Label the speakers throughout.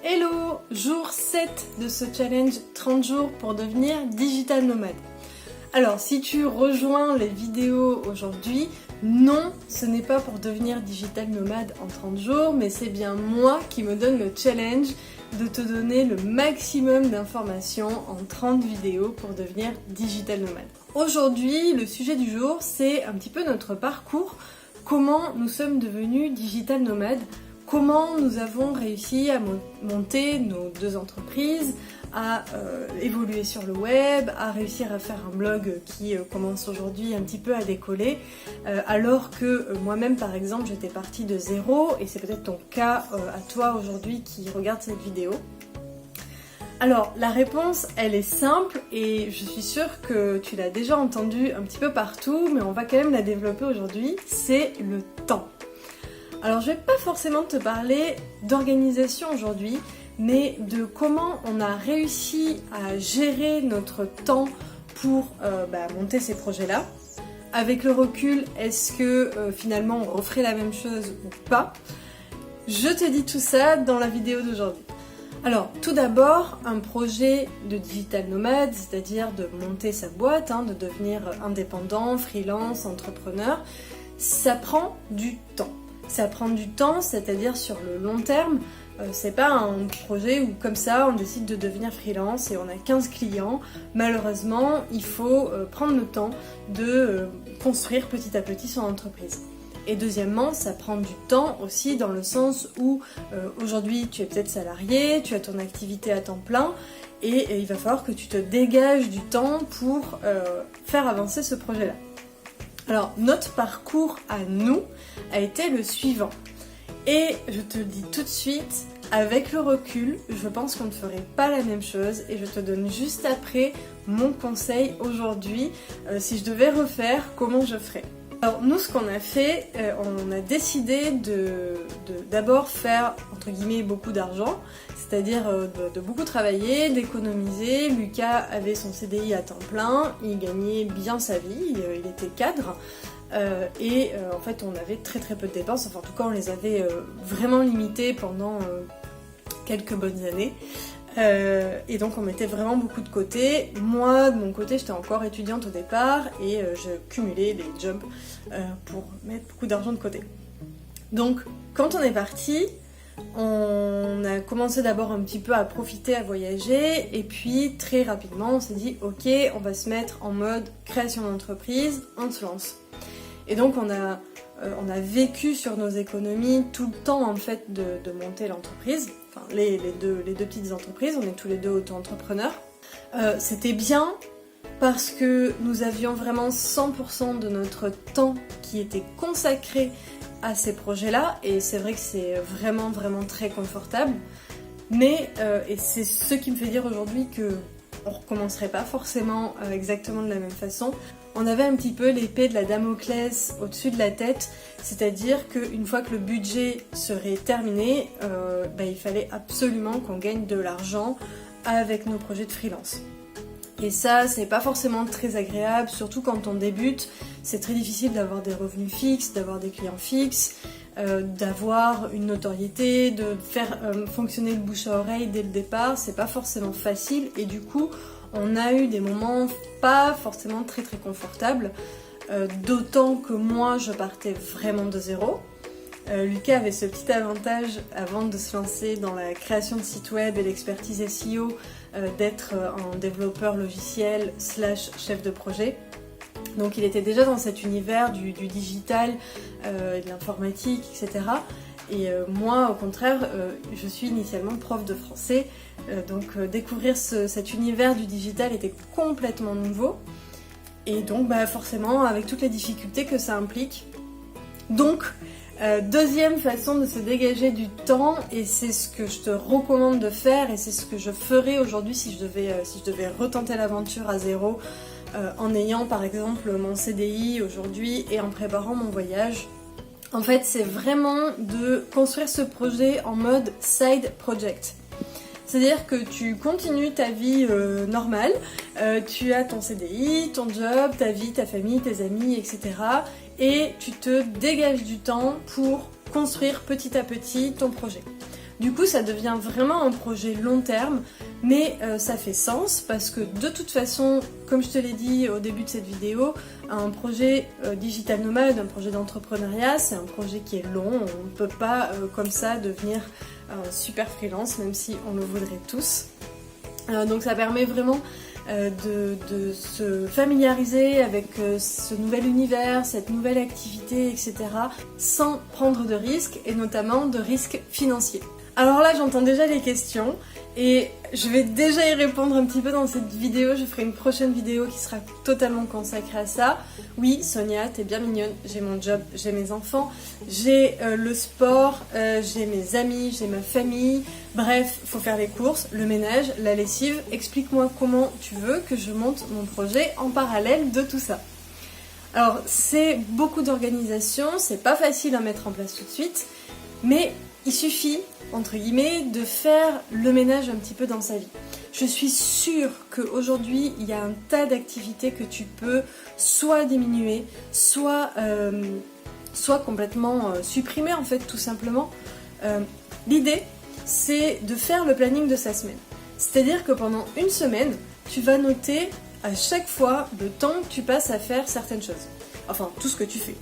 Speaker 1: Hello! Jour 7 de ce challenge 30 jours pour devenir digital nomade. Alors si tu rejoins les vidéos aujourd'hui, non, ce n'est pas pour devenir digital nomade en 30 jours, mais c'est bien moi qui me donne le challenge de te donner le maximum d'informations en 30 vidéos pour devenir digital nomade. Aujourd'hui, le sujet du jour, c'est un petit peu notre parcours, comment nous sommes devenus digital nomades, comment nous avons réussi à monter nos deux entreprises, à évoluer sur le web, à réussir à faire un blog qui commence aujourd'hui un petit peu à décoller, alors que moi-même par exemple j'étais partie de zéro, et c'est peut-être ton cas à toi aujourd'hui qui regarde cette vidéo. Alors la réponse elle est simple et je suis sûre que tu l'as déjà entendue un petit peu partout, mais on va quand même la développer aujourd'hui, c'est le temps. Alors je vais pas forcément te parler d'organisation aujourd'hui, mais de comment on a réussi à gérer notre temps pour monter ces projets-là. Avec le recul, est-ce que finalement on referait la même chose ou pas? Je te dis tout ça dans la vidéo d'aujourd'hui. Alors tout d'abord, un projet de digital nomade, c'est-à-dire de monter sa boîte, de devenir indépendant, freelance, entrepreneur, ça prend du temps. Ça prend du temps, c'est-à-dire sur le long terme. C'est pas un projet où comme ça on décide de devenir freelance et on a 15 clients. Malheureusement, il faut prendre le temps de construire petit à petit son entreprise. Et deuxièmement, ça prend du temps aussi dans le sens où aujourd'hui tu es peut-être salarié, tu as ton activité à temps plein et il va falloir que tu te dégages du temps pour faire avancer ce projet-là. Alors notre parcours à nous a été le suivant. Et je te le dis tout de suite, avec le recul, je pense qu'on ne ferait pas la même chose et je te donne juste après mon conseil aujourd'hui, si je devais refaire, comment je ferais. Alors nous ce qu'on a fait, on a décidé d'abord faire entre guillemets beaucoup d'argent, c'est-à-dire de beaucoup travailler, d'économiser. Lucas avait son CDI à temps plein, il gagnait bien sa vie, il était cadre. En fait on avait très peu de dépenses, enfin en tout cas on les avait vraiment limitées pendant quelques bonnes années. Et donc on mettait vraiment beaucoup de côté. Moi de mon côté j'étais encore étudiante au départ et je cumulais les jobs pour mettre beaucoup d'argent de côté. Donc quand on est parti, on a commencé d'abord un petit peu à profiter, à voyager, et puis très rapidement on s'est dit ok, on va se mettre en mode création d'entreprise, on se lance. Et donc on a vécu sur nos économies tout le temps en fait de monter l'entreprise, enfin les deux petites entreprises, on est tous les deux auto-entrepreneurs. C'était bien parce que nous avions vraiment 100% de notre temps qui était consacré à ces projets-là, et c'est vrai que c'est vraiment très confortable, mais et c'est ce qui me fait dire aujourd'hui que on recommencerait pas forcément exactement de la même façon. On avait un petit peu l'épée de la Damoclès au-dessus de la tête, c'est-à-dire qu'une fois que le budget serait terminé, il fallait absolument qu'on gagne de l'argent avec nos projets de freelance. Et ça, c'est pas forcément très agréable, surtout quand on débute. C'est très difficile d'avoir des revenus fixes, d'avoir des clients fixes, d'avoir une notoriété, de faire fonctionner le bouche à oreille dès le départ. C'est pas forcément facile et du coup, on a eu des moments pas forcément très confortables. D'autant que moi, je partais vraiment de zéro. Lucas avait ce petit avantage avant de se lancer dans la création de sites web et l'expertise SEO d'être un développeur logiciel / chef de projet. Donc il était déjà dans cet univers du digital, de l'informatique, etc. Et moi au contraire, je suis initialement prof de français, donc découvrir cet univers du digital était complètement nouveau. Et donc forcément avec toutes les difficultés que ça implique. Donc deuxième façon de se dégager du temps, et c'est ce que je te recommande de faire, et c'est ce que je ferais aujourd'hui si je devais retenter l'aventure à zéro, en ayant par exemple mon CDI aujourd'hui et en préparant mon voyage. En fait, c'est vraiment de construire ce projet en mode side project. C'est-à-dire que tu continues ta vie normale, tu as ton CDI, ton job, ta vie, ta famille, tes amis, etc. Et tu te dégages du temps pour construire petit à petit ton projet. Du coup, ça devient vraiment un projet long terme, mais ça fait sens parce que de toute façon, comme je te l'ai dit au début de cette vidéo, un projet digital nomade, un projet d'entrepreneuriat, c'est un projet qui est long. On ne peut pas comme ça devenir super freelance, même si on le voudrait tous. Donc ça permet vraiment de se familiariser avec ce nouvel univers, cette nouvelle activité, etc. sans prendre de risques, et notamment de risques financiers. Alors là, j'entends déjà les questions et je vais déjà y répondre un petit peu dans cette vidéo. Je ferai une prochaine vidéo qui sera totalement consacrée à ça. Oui, Sonia, t'es bien mignonne, j'ai mon job, j'ai mes enfants, j'ai le sport, j'ai mes amis, j'ai ma famille. Bref, faut faire les courses, le ménage, la lessive. Explique-moi comment tu veux que je monte mon projet en parallèle de tout ça. Alors, c'est beaucoup d'organisation, c'est pas facile à mettre en place tout de suite, mais il suffit, entre guillemets, de faire le ménage un petit peu dans sa vie. Je suis sûre qu'aujourd'hui, il y a un tas d'activités que tu peux soit diminuer, soit complètement supprimer, en fait, tout simplement. L'idée, c'est de faire le planning de sa semaine. C'est-à-dire que pendant une semaine, tu vas noter à chaque fois le temps que tu passes à faire certaines choses. Enfin, tout ce que tu fais.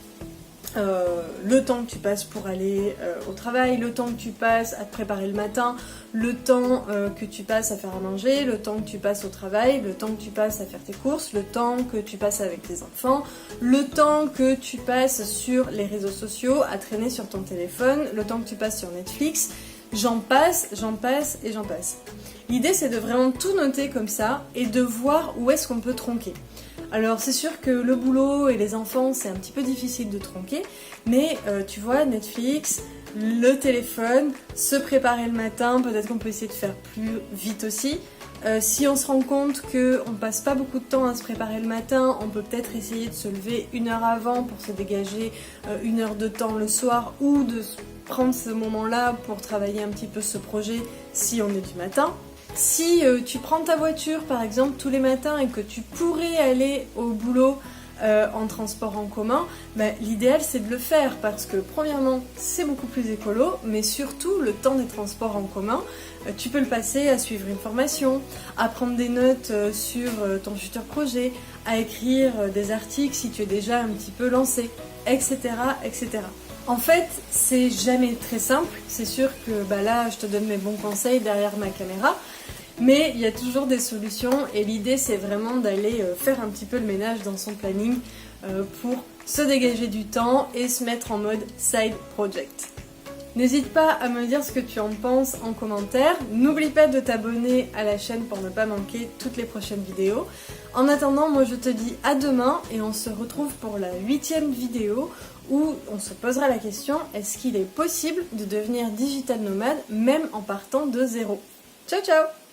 Speaker 1: Le temps que tu passes pour aller au travail, le temps que tu passes à te préparer le matin, le temps que tu passes à faire à manger, le temps que tu passes au travail, le temps que tu passes à faire tes courses, le temps que tu passes avec tes enfants, le temps que tu passes sur les réseaux sociaux, à traîner sur ton téléphone, le temps que tu passes sur Netflix, j'en passe et j'en passe. L'idée, c'est de vraiment tout noter comme ça et de voir où est-ce qu'on peut tronquer. Alors c'est sûr que le boulot et les enfants, c'est un petit peu difficile de tronquer, mais tu vois, Netflix, le téléphone, se préparer le matin, peut-être qu'on peut essayer de faire plus vite aussi. Si on se rend compte qu'on ne passe pas beaucoup de temps à se préparer le matin, on peut peut-être essayer de se lever 1 heure avant pour se dégager 1 heure de temps le soir, ou de prendre ce moment-là pour travailler un petit peu ce projet si on est du matin. Si tu prends ta voiture par exemple tous les matins et que tu pourrais aller au boulot en transport en commun, l'idéal c'est de le faire parce que premièrement c'est beaucoup plus écolo, mais surtout le temps des transports en commun, tu peux le passer à suivre une formation, à prendre des notes sur ton futur projet, à écrire des articles si tu es déjà un petit peu lancé, etc. etc. En fait, c'est jamais très simple, c'est sûr que là je te donne mes bons conseils derrière ma caméra, mais il y a toujours des solutions et l'idée c'est vraiment d'aller faire un petit peu le ménage dans son planning pour se dégager du temps et se mettre en mode side project. N'hésite pas à me dire ce que tu en penses en commentaire, n'oublie pas de t'abonner à la chaîne pour ne pas manquer toutes les prochaines vidéos. En attendant, moi je te dis à demain et on se retrouve pour la 8e vidéo où on se posera la question, est-ce qu'il est possible de devenir digital nomade même en partant de zéro? Ciao ciao!